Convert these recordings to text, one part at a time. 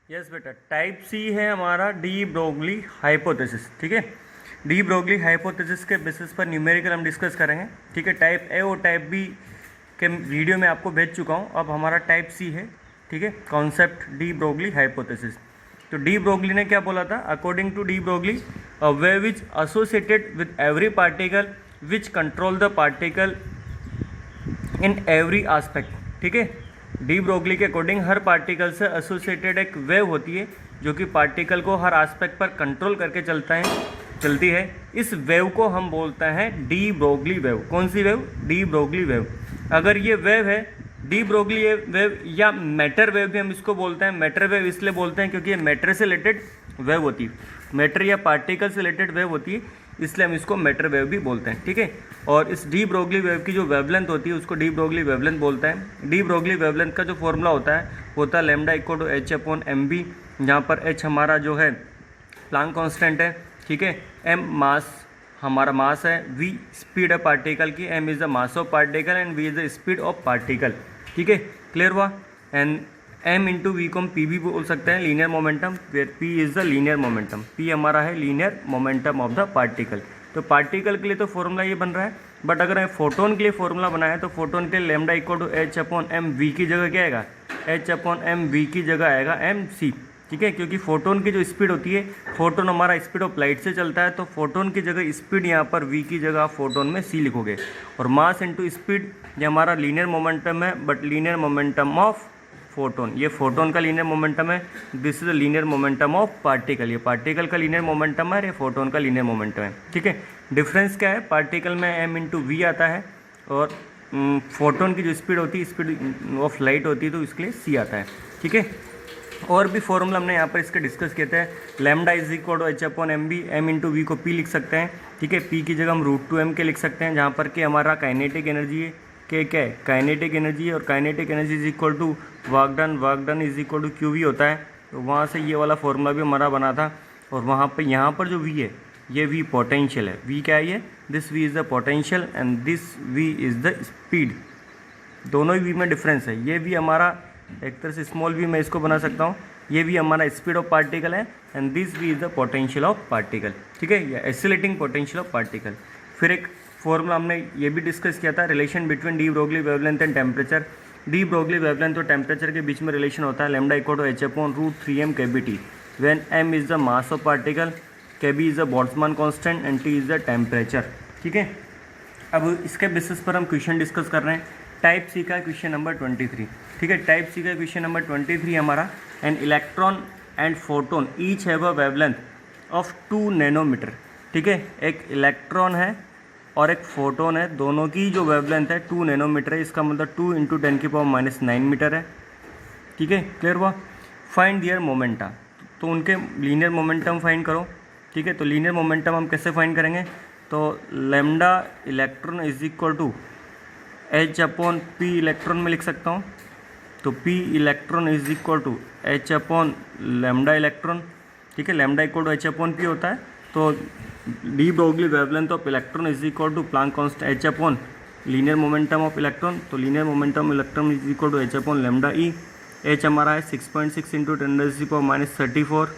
Yes बेटा, type सी है हमारा डी ब्रोगली हाइपोथेसिस। ठीक है, डी ब्रोगली हाइपोथेसिस के बेसिस पर न्यूमेरिकल हम डिस्कस करेंगे। ठीक है, टाइप ए और टाइप बी के वीडियो में आपको भेज चुका हूँ। अब हमारा टाइप सी है। ठीक है, कॉन्सेप्ट डी ब्रोगली हाइपोथेसिस। तो डी ब्रोगली ने क्या बोला था? According to de Broglie, a wave is associated with every particle which control the particle in every aspect. ठीक है, डी ब्रोगली के अकॉर्डिंग हर पार्टिकल से एसोसिएटेड एक वेव होती है जो कि पार्टिकल को हर आस्पेक्ट पर कंट्रोल करके चलती है। इस वेव को हम बोलते हैं डी ब्रोगली वेव। कौन सी वेव? De Broglie wave. अगर ये वेव है डी ब्रोगली वेव या मैटर वेव भी हम इसको बोलते हैं। मैटर वेव इसलिए बोलते हैं क्योंकि ये मैटर से रिलेटेड वेव होती है, मैटर या पार्टिकल से रिलेटेड वेव होती है, इसलिए हम इसको मैटर वेव भी बोलते हैं। ठीक है, और इस डी ब्रोगली वेव की जो वेवलेंथ होती है उसको डी ब्रोगली वेवलेंथ बोलते हैं। डी ब्रोगली वेवलेंथ का जो फॉर्मूला होता है lambda equal to h upon m b, जहाँ पर एच हमारा जो है प्लांक कांस्टेंट है। ठीक है, एम मास हमारा मास है, वी स्पीड है पार्टिकल की, m is the mass of particle and v is the speed of particle. ठीक है, क्लियर हुआ? एंड एम इंटू वी को हम पी भी बोल सकते हैं, linear momentum, where p is the linear momentum. P हमारा है linear momentum of the particle. तो पार्टिकल के लिए तो फॉर्मूला ये बन रहा है, बट अगर हमें फोटोन के लिए फॉर्मूला बनाया तो फोटोन के लिए lambda equal to h upon m v की जगह क्या आएगा? एच अपॉन एम वी की जगह आएगा एम सी। ठीक है, क्योंकि फोटोन की जो स्पीड होती है, फोटोन हमारा स्पीड ऑफ लाइट से चलता है, तो फोटोन की जगह स्पीड यहाँ पर वी की जगह फोटोन में सी लिखोगे। और मास इंटू स्पीड ये हमारा लीनियर मोमेंटम है, but linear momentum of photon, ये फोटोन का लीनियर मोमेंटम है। This is the linear momentum of particle, ये पार्टिकल का लीनियर मोमेंटम है, ये फोटोन का लीनियर मोमेंटम है। ठीक है, डिफरेंस क्या है? पार्टिकल में एम इंटू वी आता है और फोटोन की जो स्पीड होती है, स्पीड ऑफ लाइट होती है, तो इसके लिए सी आता है। ठीक है, और भी फॉर्मूला हमने यहाँ पर इसके डिस्कस किए थे। Lambda is equal to h upon m b, m into v को पी लिख सकते हैं। ठीक है, पी की जगह हम रूट टू एम के लिख सकते हैं, जहाँ पर कि हमारा काइनेटिक एनर्जी है, के क्या है? काइनेटिक एनर्जी है, और kinetic energy is equal to work done is equal to q v होता है। तो वहाँ से ये वाला फॉर्मूला भी हमारा बना था। और वहाँ पर यहाँ पर जो वी है, ये वी पोटेंशियल है। वी क्या है? ये this v is the potential and this v is the speed. दोनों ही वी में डिफरेंस है। ये भी हमारा एक तरह से स्मॉल वी मैं इसको बना सकता हूँ, ये भी हमारा स्पीड ऑफ पार्टिकल है and this v is the potential of particle. ठीक है, या एक्सीलरेटिंग पोटेंशियल ऑफ पार्टिकल। फिर एक फॉर्मूला हमने ये भी डिस्कस किया था, relation between de Broglie wavelength and temperature. De Broglie wavelength और टेम्परेचर के बीच में रिलेशन होता है lambda equal to h upon root 3m KBT, when m is the mass of particle, kb is the Boltzmann constant and t is the temperature. ठीक है, अब इसके बेसिस पर हम क्वेश्चन डिस्कस कर रहे हैं। टाइप सी का क्वेश्चन नंबर 23। ठीक है, टाइप सी का क्वेश्चन नंबर 23 हमारा, an electron and photon each have a wavelength of 2 nanometre. ठीक है, एक इलेक्ट्रॉन है और एक फोटोन है, दोनों की जो वेवलेंथ है 2 नैनोमीटर है। इसका मतलब 2 इंटू 10⁻⁹ मीटर है। ठीक है, क्लियर हुआ? फाइंड दियर मोमेंटा, तो उनके लीनियर मोमेंटम फाइंड करो। ठीक है, तो लीनियर मोमेंटम हम कैसे फाइंड करेंगे? तो lambda electron is equal to h upon p electron में लिख सकता हूँ। तो p electron is equal to h upon lambda electron. ठीक है, lambda equal to h upon p होता है। तो de Broglie wavelength of electron is equal to Planck constant h upon linear momentum of electron. तो linear momentum electron is equal to h upon lambda e. H हमारा है 6.6 into 10⁻⁻34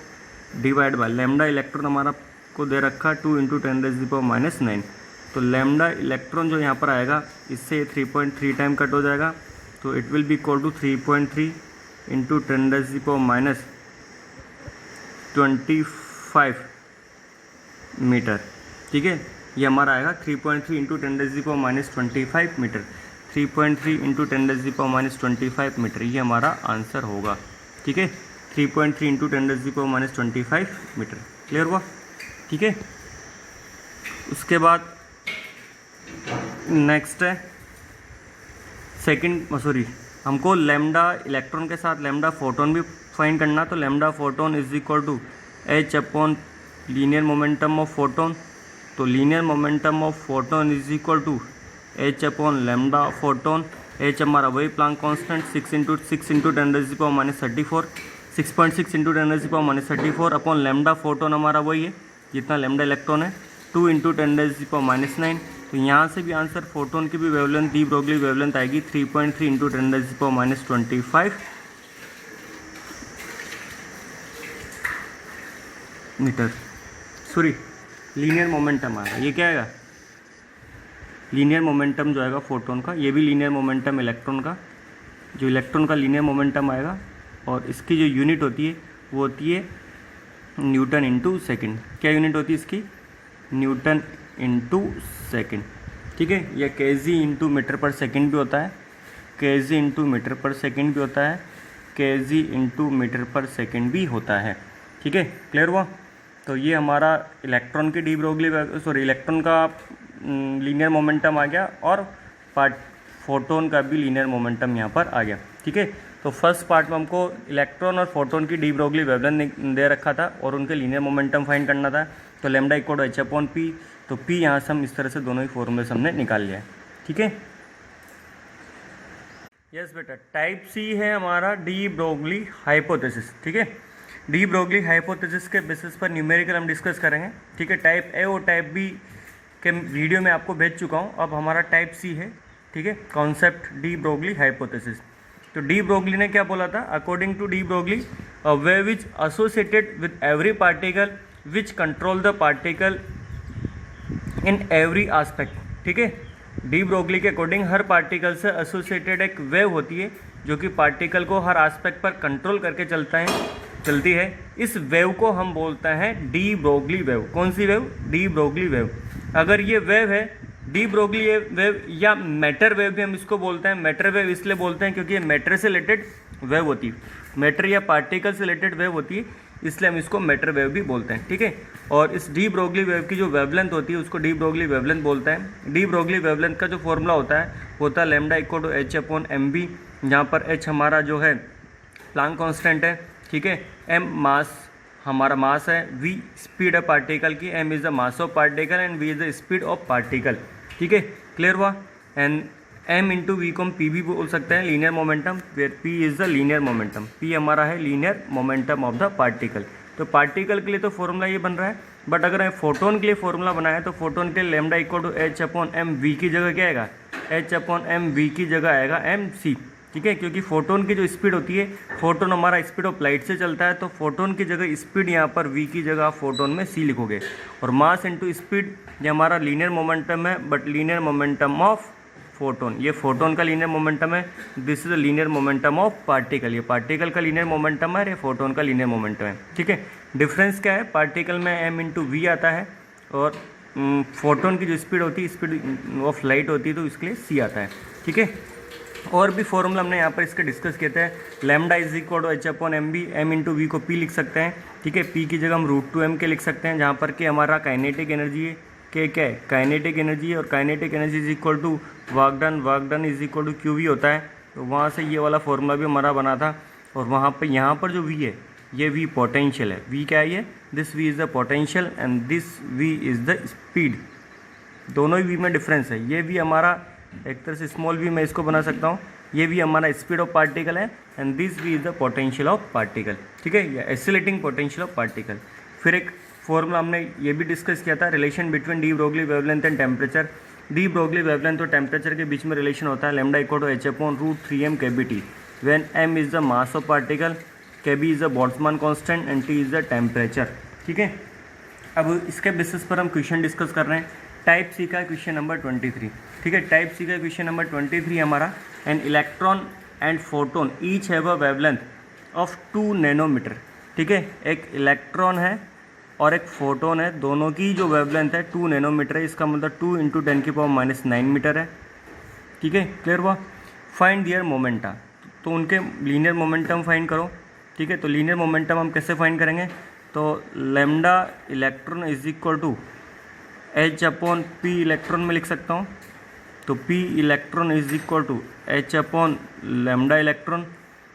divide by lambda electron हमारा को दे रखा 2 into 10⁻⁹। तो lambda electron जो यहाँ पर आएगा, इससे 3.3 टाइम कट हो जाएगा, तो it will be equal to 3.3 into 10⁻25 metre. ठीक है, ये हमारा आएगा 3.3 इंटू 10⁻25 मीटर। 3.3 इंटू 10⁻25 मीटर, ये हमारा आंसर होगा। ठीक है, 3.3 इंटू 10⁻25 मीटर। क्लियर हुआ? ठीक है, उसके बाद नेक्स्ट है हमको लैम्डा इलेक्ट्रॉन के साथ लैम्डा फोटोन भी फाइंड करना। तो lambda photon is equal to h upon linear momentum of photon. तो linear momentum of photon is equal to h upon lambda photon. H हमारा वही Planck constant 6 into 10⁻34 6.6 into 10⁻34 upon lambda photon हमारा वही है जितना lambda electron है, 2 into 10⁻⁹। तो यहाँ से भी आंसर फोटोन की भी वेवलेंथ डी ब्रोगली वेवलेंथ आएगी 3.3 into 10⁻25 metre, sorry linear momentum आएगा। ये क्या आएगा, लीनियर मोमेंटम जो आएगा फोटोन का, ये भी लीनियर मोमेंटम इलेक्ट्रॉन का, जो इलेक्ट्रॉन का लीनियर मोमेंटम आएगा, और इसकी जो यूनिट होती है वो होती है न्यूटन इंटू सेकेंड। क्या यूनिट होती है इसकी, न्यूटन इंटू सेकेंड, ठीक है। या केजी इंटू मीटर पर सेकेंड भी होता है, केजी इंटू मीटर पर सेकेंड भी होता है, केजी इंटू मीटर पर सेकेंड भी होता है, ठीक है। क्लियर हुआ। तो ये हमारा इलेक्ट्रॉन की डी ब्रोगली इलेक्ट्रॉन का लीनियर मोमेंटम आ गया, और फोटोन का भी लीनियर मोमेंटम यहाँ पर आ गया, ठीक है। तो फर्स्ट पार्ट में हमको इलेक्ट्रॉन और फोटोन की डी ब्रोगली वेवलेंथ दे रखा था और उनके लीनियर मोमेंटम फाइंड करना था। तो lambda equal to h upon p, तो पी यहाँ से हम इस तरह से दोनों ही फॉर्मूले से हमने निकाल लिया है, ठीक है। यस बेटा, टाइप सी है हमारा डी ब्रोगली हाइपोथेसिस, ठीक है। डी ब्रोगली हाइपोथेसिस के बेसिस पर न्यूमेरिकल हम डिस्कस करेंगे, ठीक है। टाइप ए और टाइप बी के वीडियो में आपको भेज चुका हूँ। अब हमारा टाइप सी है, ठीक है, कॉन्सेप्ट डी ब्रोगली हाइपोथेसिस। तो डी ब्रोगली ने क्या बोला था, according to de Broglie a wave is associated with every particle which control the particle in every aspect, ठीक है। डी ब्रोगली के अकॉर्डिंग हर पार्टिकल से एसोसिएटेड एक वेव होती है जो कि पार्टिकल को हर एस्पेक्ट पर कंट्रोल करके चलती है। इस वेव को हम बोलते हैं डी ब्रोगली वेव। कौन सी वेव, डी ब्रोगली वेव। अगर ये वेव है डी ब्रोगली वेव, या मैटर वेव भी हम इसको बोलते हैं। मैटर वेव इसलिए बोलते हैं क्योंकि ये मैटर से रिलेटेड वेव होती है, मैटर या पार्टिकल से रिलेटेड वेव होती है, इसलिए हम इसको मैटर वेव भी बोलते हैं, ठीक है। और इस डी ब्रोगली वेव की जो वेवलेंथ होती है उसको डी ब्रोगली वेवलेंथ बोलते हैं। डी ब्रोगली वेवलेंथ का जो फॉर्मूला होता है lambda equal to h upon m b, जहाँ पर एच हमारा जो है प्लांक कांस्टेंट है, ठीक है। एम मास हमारा मास है, वी स्पीड है पार्टिकल की, m is the mass of particle and v is the speed of particle, ठीक है। क्लियर हुआ। एंड एम इंटू वी को हम पी भी बोल सकते हैं, linear momentum, where p is the linear momentum. P हमारा है linear momentum of the particle. तो पार्टिकल के लिए तो फॉर्मूला ये बन रहा है, बट अगर हमें फोटोन के लिए फॉर्मूला बनाया तो फोटोन के लिए lambda equal to h upon m v की जगह क्या आएगा, एच अपॉन एम वी की जगह आएगा एम सी, ठीक है। क्योंकि फोटोन की जो स्पीड होती है, फोटोन हमारा स्पीड ऑफ लाइट से चलता है, तो फोटोन की जगह स्पीड यहाँ पर वी की जगह फोटोन में सी लिखोगे, और मास इंटू स्पीड ये हमारा लीनियर मोमेंटम है, but linear momentum of photon, ये फोटोन का लीनियर मोमेंटम है, this is the linear momentum of particle, ये पार्टिकल का लीनियर मोमेंटम है, ये फोटोन का लीनियर मोमेंटम है, ठीक है। डिफरेंस क्या है, पार्टिकल में एम इंटू वी आता है, और फोटोन की जो स्पीड होती है, स्पीड ऑफ लाइट होती है, तो इसके लिए सी आता है, ठीक है। और भी फॉर्मूला हमने यहाँ पर इसके डिस्कस किए थे। Lambda is equal to h upon m b, m into v को पी लिख सकते हैं, ठीक है। पी की जगह हम रूट टू एम के लिख सकते हैं, जहाँ पर कि हमारा काइनेटिक एनर्जी है, के क्या है, काइनेटिक एनर्जी है, और kinetic energy is equal to work done is equal to q v होता है। तो वहाँ से ये वाला फॉर्मूला भी हमारा बना था। और वहाँ पर यहाँ पर जो वी है, ये वी पोटेंशियल है। वी क्या है, ये this v is the potential and this v is the speed. दोनों ही वी में डिफरेंस है। ये भी हमारा एक तरह से स्मॉल वी मैं इसको बना सकता हूँ, ये भी हमारा स्पीड ऑफ पार्टिकल है, and this v is the potential of particle, ठीक है, या एक्सीलरेटिंग पोटेंशियल ऑफ पार्टिकल। फिर एक फॉर्मूला हमने ये भी डिस्कस किया था, relation between de Broglie wavelength and temperature. De Broglie wavelength और टेम्परेचर के बीच में रिलेशन होता है lambda equal to h upon root 3m KBT, when m is the mass of particle, kb is the Boltzmann constant and t is the temperature, ठीक है। अब इसके बेसिस पर हम क्वेश्चन डिस्कस कर रहे हैं। टाइप सी का क्वेश्चन नंबर 23, ठीक है। टाइप सी का क्वेश्चन नंबर 23 हमारा, an electron and photon each have a wavelength of 2 nanometre, ठीक है। एक इलेक्ट्रॉन है और एक फोटोन है, दोनों की जो वेवलेंथ है 2 नैनोमीटर है, इसका मतलब 2 × 10⁻⁹ मीटर है, ठीक है। क्लियर हुआ। फाइंड दियर मोमेंटा, तो उनके लीनियर मोमेंटम फाइंड करो, ठीक है। तो लीनियर मोमेंटम हम कैसे फाइंड करेंगे, तो lambda electron is equal to h upon p electron में लिख सकता हूँ। तो p electron is equal to h upon lambda electron,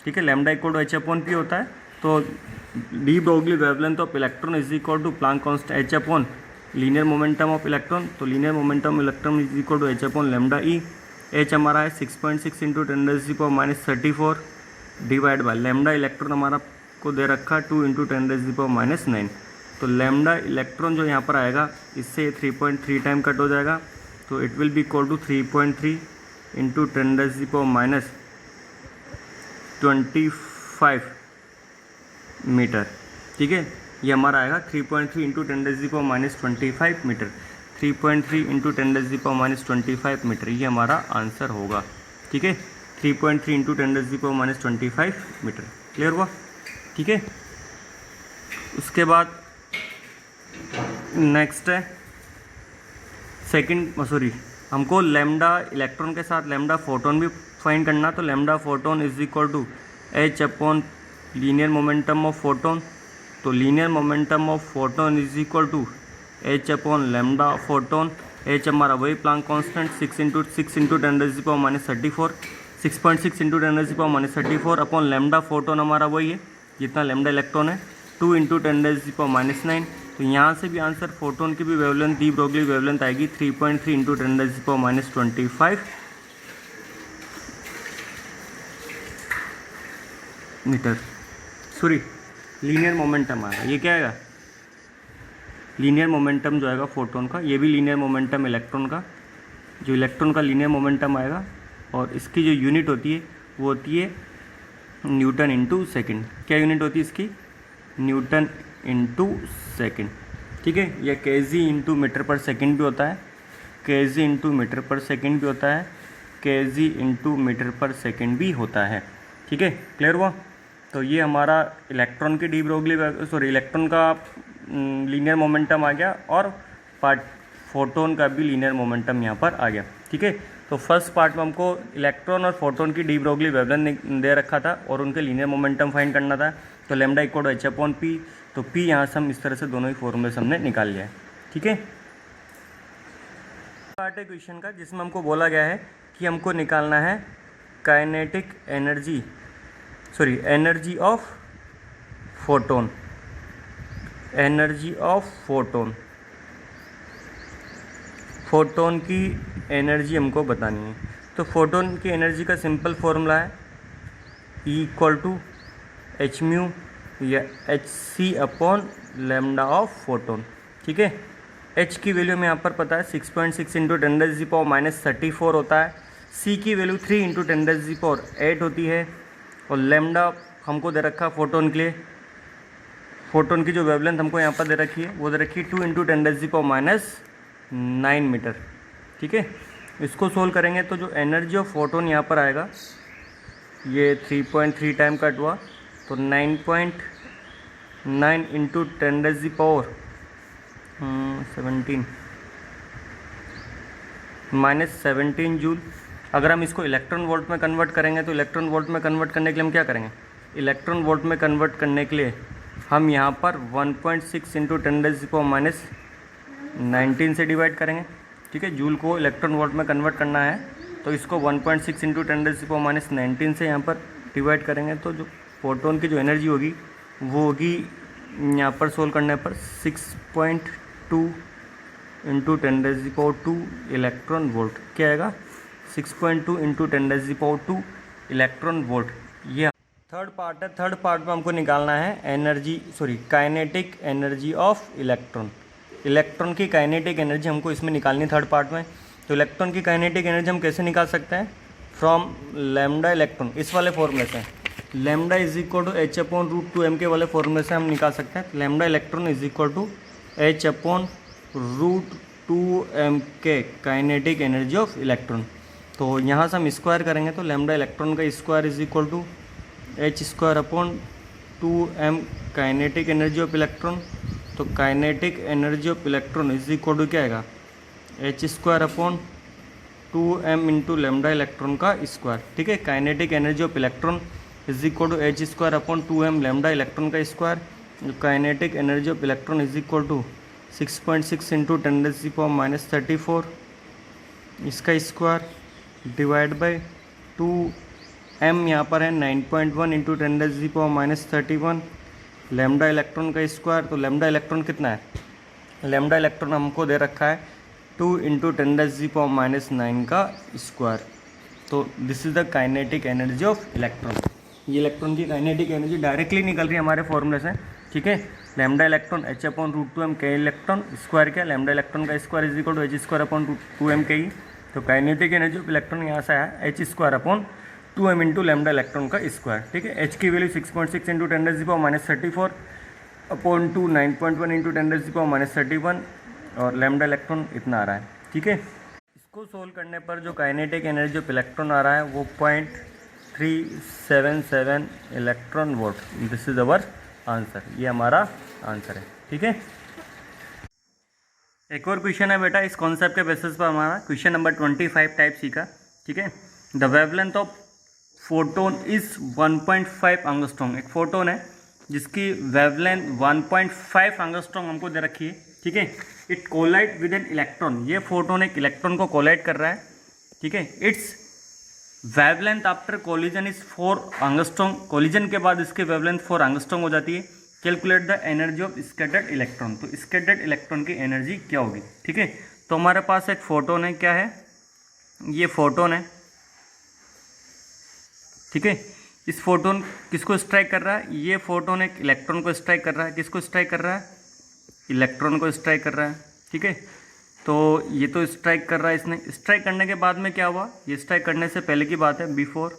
ठीक है। Lambda equal to h upon p होता है। तो de Broglie wavelength of electron is equal to Planck constant h upon linear momentum of electron. तो linear momentum electron is equal to h upon lambda e. H हमारा है 6.6 × 10⁻⁻34 divide by lambda electron हमारा को दे रखा 2 × 10⁻⁹। तो lambda electron जो यहाँ पर आएगा, इससे 3.3 टाइम कट हो जाएगा, तो it will be equal to 3.3 × 10⁻25 metre, ठीक है। ये हमारा आएगा 3.3 इंटू 10⁻⁻25 मीटर। 3.3 इंटू 10⁻⁻25 मीटर ये हमारा आंसर होगा। ठीक है, 3.3 इंटू 10⁻⁻25 मीटर। क्लियर हुआ? ठीक है, उसके बाद नेक्स्ट है हमको लैम्डा इलेक्ट्रॉन के साथ लैम्डा फोटोन भी फाइंड करना। तो lambda photon is equal to h upon linear momentum of photon. तो linear momentum of photon is equal to h upon lambda photon. h हमारा वही Planck constant 6 into 10⁻34 6.6 into 10⁻34 upon lambda photon हमारा वही है जितना lambda electron है 2 into 10⁻⁹। तो यहाँ से भी आंसर फोटोन की भी वेवलेंथ डी ब्रोगली वेवलेंथ आएगी 3.3 into 10⁻25 metre. Sorry, linear momentum आएगा। ये क्या आएगा? लीनियर मोमेंटम जो आएगा फोटोन का, ये भी लीनियर मोमेंटम इलेक्ट्रॉन का, जो इलेक्ट्रॉन का लीनियर मोमेंटम आएगा और इसकी जो यूनिट होती है वो होती है न्यूटन इंटू सेकेंड। क्या यूनिट होती है इसकी? Newton into second. ठीक है, यह केजी इंटू मीटर पर सेकेंड भी होता है, केजी इंटू मीटर पर सेकेंड भी होता है, केजी इंटू मीटर पर सेकेंड भी होता है। ठीक है, क्लियर हुआ? तो ये हमारा इलेक्ट्रॉन की डी ब्रोगली इलेक्ट्रॉन का लीनियर मोमेंटम आ गया और फोटोन का भी लीनियर मोमेंटम यहाँ पर आ गया। ठीक है, तो फर्स्ट पार्ट में हमको इलेक्ट्रॉन और फोटोन की डी ब्रोगली वेवलेंथ दे रखा था और उनके लीनियर मोमेंटम फाइंड करना था। तो lambda equal to h upon p. तो पी यहाँ से हम इस तरह से दोनों ही फॉर्मूले हमने निकाल लिया है। ठीक है, पार्ट है क्वेश्चन का जिसमें हमको बोला गया है कि हमको निकालना है kinetic energy energy of photon. Energy of photon, photon की एनर्जी हमको बतानी है। तो फोटोन की एनर्जी का सिंपल फॉर्मूला है E equal to h mu या h c upon lambda of photon. ठीक है, H की वैल्यू हमें यहाँ पर पता है 6.6 इंटू 10⁻⁻34 होता है। C की वैल्यू 3 इंटू 10⁸ होती है और लैम्डा हमको दे रखा फोटोन के लिए। फोटोन की जो वेवलेंथ हमको यहाँ पर दे रखी है वो दे रखी है 2 इंटू 10⁻⁹ मीटर। ठीक है, इसको सोल्व करेंगे तो जो एनर्जी ऑफ फोटोन यहाँ पर आएगा ये 3.3 टाइम कट हुआ तो 9.9 इंटू 10⁻17 जूल। अगर हम इसको इलेक्ट्रॉन वोल्ट में कन्वर्ट करेंगे तो इलेक्ट्रॉन वोल्ट में कन्वर्ट करने के लिए हम क्या करेंगे? इलेक्ट्रॉन वोल्ट में कन्वर्ट करने के लिए हम यहाँ पर 1.6 इंटू 10⁻19 से डिवाइड करेंगे। ठीक है, जूल को इलेक्ट्रॉन वोल्ट में कन्वर्ट करना है तो इसको 1.6 इंटू 10⁻19 से यहाँ पर डिवाइड करेंगे तो जो फोटोन की जो एनर्जी होगी वो होगी यहाँ पर सोल्व करने पर 6.2 इंटू 10⁻² इलेक्ट्रॉन वोल्ट। क्या आएगा? 6.2 इंटू 10⁻² इलेक्ट्रॉन वोल्ट। ये थर्ड पार्ट है। थर्ड पार्ट में हमको निकालना है kinetic energy of electron. Electron की काइनेटिक एनर्जी हमको इसमें निकालनी थर्ड पार्ट में। तो इलेक्ट्रॉन की काइनेटिक एनर्जी हम कैसे निकाल सकते हैं? फ्रॉम लैम्डा इलेक्ट्रॉन, इस वाले फॉर्मूले से lambda is equal to h upon √2m के वाले फॉर्मूले से हम निकाल सकते हैं। Lambda electron is equal to h upon √2m के काइनेटिक एनर्जी ऑफ इलेक्ट्रॉन। तो यहाँ से हम स्क्वायर करेंगे तो लैम्डा इलेक्ट्रॉन का square is equal to h square upon 2m kinetic energy of electron. तो kinetic energy of electron is equal to क्या आएगा? h square upon 2m into lambda electron का स्क्वायर। ठीक है, kinetic energy of electron is equal to h square upon 2m lambda electron का square. Kinetic energy of electron is equal to 6.6 into 10⁻34 इसका square divide by 2m यहाँ पर है 9.1 into 10⁻31 lambda electron का square. तो lambda electron कितना है? Lambda electron हमको दे रखा है 2 इंटू 10⁻9 का स्क्वायर। तो this is the kinetic energy of electron. ये इलेक्ट्रॉन की काइनेटिक एनर्जी डायरेक्टली निकल रही है हमारे फॉर्मूले से। ठीक है, lambda electron h upon √2m के इलेक्ट्रॉन स्क्वायर क्या? लैम्डा इलेक्ट्रॉन का square is equal to h square upon 2m के ही। तो काइनेटिक एनर्जी ऑफ इलेक्ट्रॉन यहाँ से आया h square upon 2m into lambda electron का स्क्वायर। ठीक है, h की value 6.6 into 10⁻34 upon two 9.1 into 10⁻⁻31 और लैम्डा इलेक्ट्रॉन इतना आ रहा है, ठीक है। इसको सोल्व करने पर जो काइनेटिक एनर्जी ऑफ इलेक्ट्रॉन आ रहा है वो 0.377 electron volt. This is our answer, ये हमारा आंसर है, ठीक है। एक और क्वेश्चन है बेटा इस कॉन्सेप्ट के बेसिस पर हमारा, क्वेश्चन नंबर 25 टाइप सी का, ठीक है। The wavelength of photon is 1.5 angstrom. एक फोटोन है जिसकी वेवलेंथ 1.5 एंगस्ट्रॉम हमको दे रखी है, ठीक है। It collide with an electron, ये फोटोन एक इलेक्ट्रॉन को कोलाइड कर रहा है, ठीक है। Its wavelength after collision is 4 angstrom. Collision के बाद इसकी वेवलेंथ 4 एंगस्ट्रॉम हो जाती है। Calculate the energy of scattered electron, तो स्कैटर्ड इलेक्ट्रॉन की एनर्जी क्या होगी, ठीक है। तो हमारे पास एक फोटोन है, क्या है ये फोटोन है, ठीक है। इस फोटोन किसको स्ट्राइक कर रहा है, ये फोटोन एक इलेक्ट्रॉन को स्ट्राइक कर रहा है। किसको स्ट्राइक कर रहा है, इलेक्ट्रॉन को स्ट्राइक कर रहा है, ठीक है। तो ये तो स्ट्राइक कर रहा है, इसने स्ट्राइक करने के बाद में क्या हुआ, ये स्ट्राइक करने से पहले की बात है, बिफोर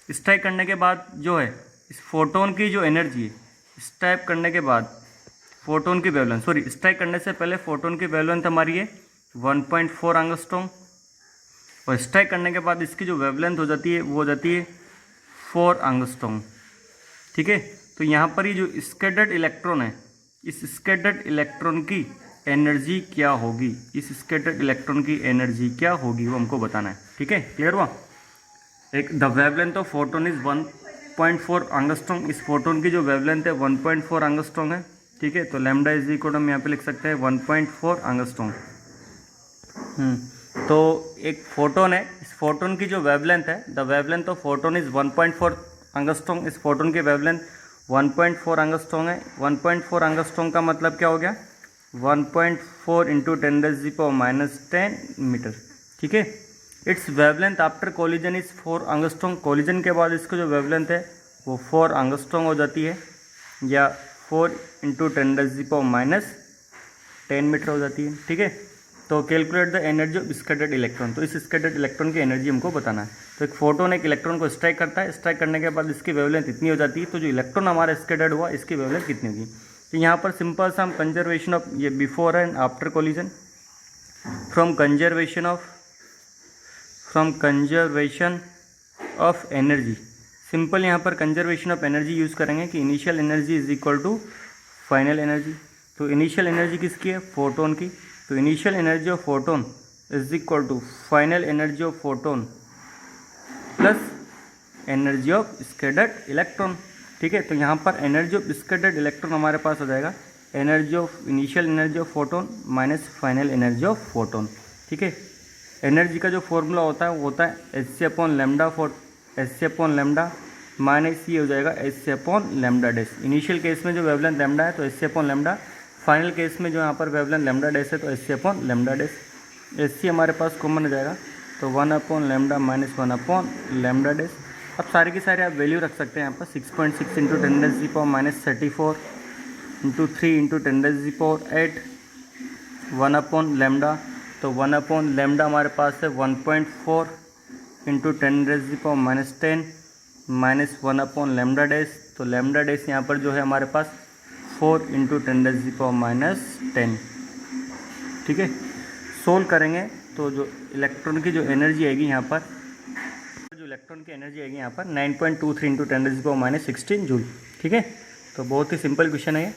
स्ट्राइक करने के बाद जो है इस फोटोन की जो एनर्जी है, स्ट्राइक करने के बाद फोटोन की वेवलेंथ, सॉरी स्ट्राइक करने से पहले फोटोन की वेवलेंथ हमारी है 1.4 एंगस्ट्रॉम, और स्ट्राइक करने के बाद इसकी जो वेवलेंथ हो जाती है वो हो जाती है 4 एंगस्ट्रॉम, ठीक है। तो यहाँ पर ये जो स्कैटर्ड इलेक्ट्रॉन है, इस स्कैटर्ड इलेक्ट्रॉन की एनर्जी क्या होगी, इस स्कैटर्ड इलेक्ट्रॉन की एनर्जी क्या होगी वो हमको बताना है, ठीक है। क्लियर हुआ। एक the wavelength of photon is 1.4 angstrom, इस फोटोन की जो वेवलेंथ है 1.4 एंगस्ट्रॉम है, ठीक है। तो लैम्डा इज इक्वल टू हम यहाँ पे लिख सकते हैं 1.4 एंगस्ट्रॉम। तो एक फोटोन है, इस फोटोन की जो वेवलेंथ है, the wavelength of photon is 1.4 angstrom, इस फोटोन की वेवलेंथ 1.4 एंगस्ट्रॉम है। 1.4 एंगस्ट्रॉम का मतलब क्या हो गया, 1.4 इंटू 10⁻⁻10 मीटर, ठीक है। Its wavelength after collision is 4 angstrom, collision के बाद इसका जो वेवलेंथ है वो 4 एंगस्ट्रॉम हो जाती है, या 4 इंटू 10⁻10 मीटर हो जाती है, ठीक है। तो calculate the energy of scattered electron, तो इस स्कैटर्ड इलेक्ट्रॉन की एनर्जी हमको बताना है। तो एक फोटोन एक इलेक्ट्रॉन को स्ट्राइक करता है, स्ट्राइक करने के बाद इसकी वेवलेंथ इतनी हो जाती है, तो जो इलेक्ट्रॉन हमारा स्कैटर्ड हुआ इसकी वेवलेंथ कितनी होगी। तो यहाँ पर सिंपल सा हम कंजर्वेशन ऑफ, ये before and after collision, from conservation of energy, simple यहाँ पर कंजर्वेशन ऑफ एनर्जी यूज़ करेंगे कि initial energy is equal to final energy. तो इनिशियल एनर्जी किसकी है, फोटोन की। तो initial energy of photon is equal to final energy of photon plus energy of scattered electron, ठीक है। तो यहाँ पर एनर्जी ऑफ स्कैटर्ड इलेक्ट्रॉन हमारे पास हो जाएगा energy of initial energy of photon minus final energy of photon, ठीक है। एनर्जी का जो फॉर्मूला होता है वो होता है Hc/λ माइनस ये हो जाएगा Hc/λ डैश। इनिशियल केस में जो वेवलेंथ लैम्डा है तो Hc/λ, फाइनल केस में जो यहाँ पर वेवलेंथ लैम्डा डैश है तो Hc/λ डैश। Hc हमारे पास कॉमन हो जाएगा तो 1/λ माइनस 1/λ डैश। अब सारे के सारे आप वैल्यू रख सकते हैं यहाँ पर 6.6 इंटू 10⁻⁻34 इंटू 3 इंटू 10⁻8 1/λ, तो 1/λ हमारे पास है 1.4 इंटू 10⁻10 माइनस 1/λ डैश। तो लैम्डा डैश यहाँ पर जो है हमारे पास 4 इंटू 10⁻10, ठीक है। सोल्व करेंगे तो जो इलेक्ट्रॉन की जो एनर्जी आएगी यहाँ पर, जो इलेक्ट्रॉन की एनर्जी आएगी यहाँ पर 9.23 इंटू 10⁻16 जूल, ठीक है। तो बहुत ही सिंपल क्वेश्चन है ये।